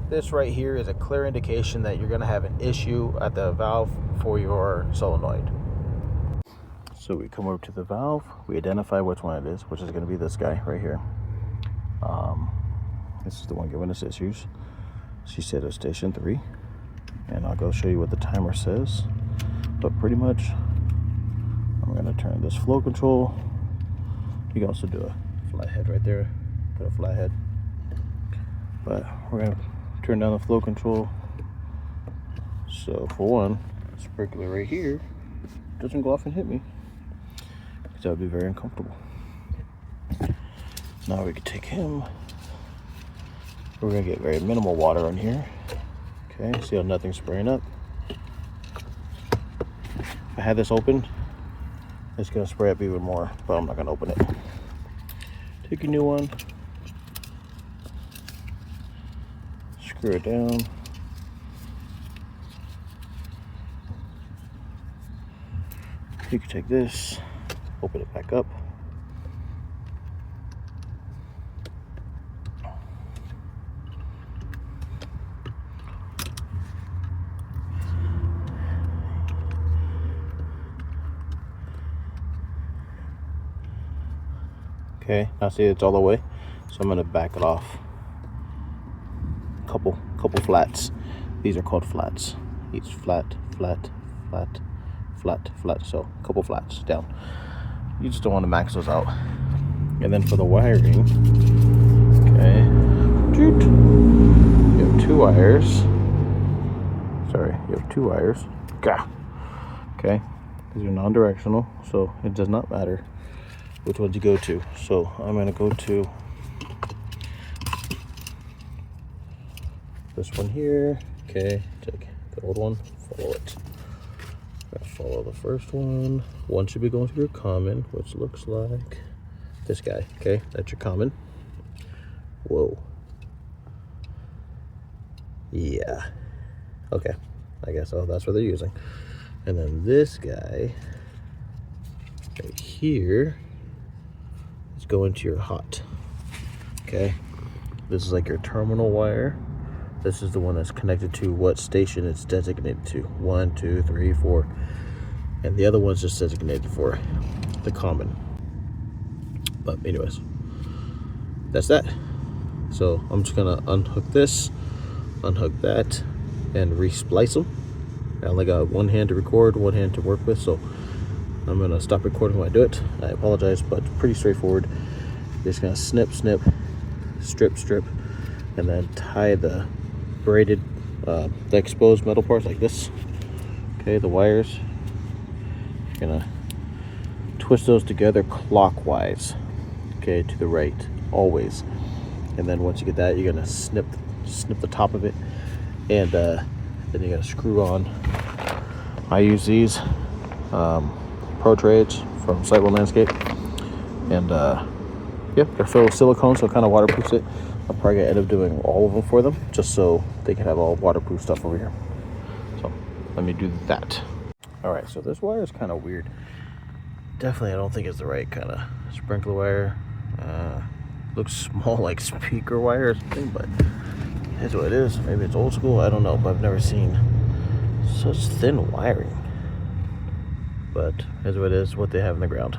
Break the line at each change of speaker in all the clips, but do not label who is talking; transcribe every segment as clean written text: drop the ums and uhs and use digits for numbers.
this right here is a clear indication that you're going to have an issue at the valve for your solenoid. So we come over to the valve, we identify which one it is, which is going to be this guy right here. This is the one giving us issues. She said it's station 3, and I'll go show you what the timer says. But pretty much, I'm going to turn this flow control. You can also do a flathead right there, put a flathead. But we're going to turn down the flow control. So for one, the sprinkler right here doesn't go off and hit me, because that would be very uncomfortable. Now we can take him. We're going to get very minimal water in here. Okay, see how nothing's spraying up? If I had this open, it's going to spray up even more, but I'm not going to open it. Take a new one. Screw it down. You can take this, open it back up. Okay, now see it's all the way, so I'm gonna back it off. Couple flats. These are called flats. Each flat, flat, flat, flat, flat. So a couple flats down. You just don't want to max those out. And then for the wiring, okay, you have 2 wires. Sorry, you have 2 wires. Gah. Okay, these are non-directional, so it does not matter which ones you go to. So I'm going to go to this one here. Okay, take the old one, follow it. Follow the first one. One should be going to your common, which looks like this guy. Okay, that's your common. Whoa. Yeah. Okay, I guess that's what they're using. And then this guy right here is going to your hot. Okay, this is like your terminal wire. This is the one that's connected to what station it's designated to. 1, 2, 3, 4. And the other one's just designated for the common. But anyways, that's that. So I'm just gonna unhook this, unhook that, and re-splice them. I only got one hand to record, one hand to work with, so I'm gonna stop recording when I do it. I apologize, but pretty straightforward. Just gonna snip, snip, strip, strip, and then tie the braided, the exposed metal parts like this. Okay, the wires. You're gonna twist those together clockwise. Okay, to the right, always. And then once you get that, you're gonna snip the top of it, and then you're gonna screw on. I use these Pro Trades from Sightwell Landscape, and yeah, they're filled with silicone, so it kind of waterproofs it. I'm probably gonna end up doing all of them for them, just so they can have all waterproof stuff over here. So let me do that. All right, so this wire is kind of weird. Definitely, I don't think it's the right kind of sprinkler wire. Looks small, like speaker wire or something, but it's what it is. Maybe it's old school, I don't know, but I've never seen such thin wiring. But here's what it is, what they have in the ground.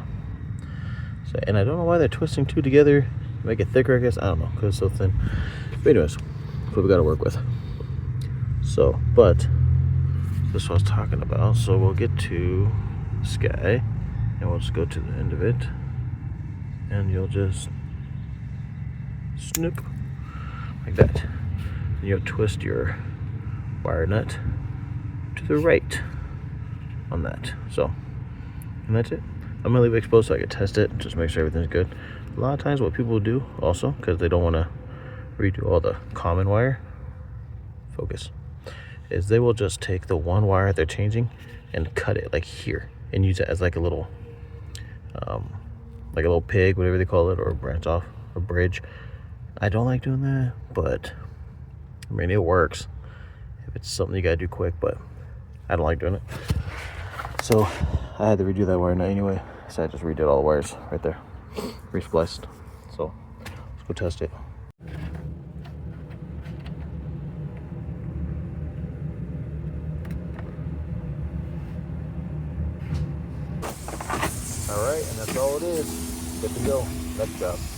So, and I don't know why they're twisting 2 together to make it thicker, I guess. I don't know, because it's so thin. But anyways, that's what we got to work with. So, but this is what I was talking about. So we'll get to this guy, and we'll just go to the end of it, and you'll just snip like that. And you'll twist your wire nut to the right on that. So, and that's it. I'm gonna leave it exposed so I can test it, just make sure everything's good. A lot of times what people do also, because they don't want to redo all the common wire, focus, is they will just take the one wire they're changing and cut it like here and use it as like a little pig, whatever they call it, or a branch off, a bridge. I don't like doing that, but I mean, it works if it's something you gotta do quick, but I don't like doing it. So I had to redo that wire nut anyway, so I just redid all the wires right there, re-spliced. So let's go test it. right, and that's all it is. Good to go. Next job.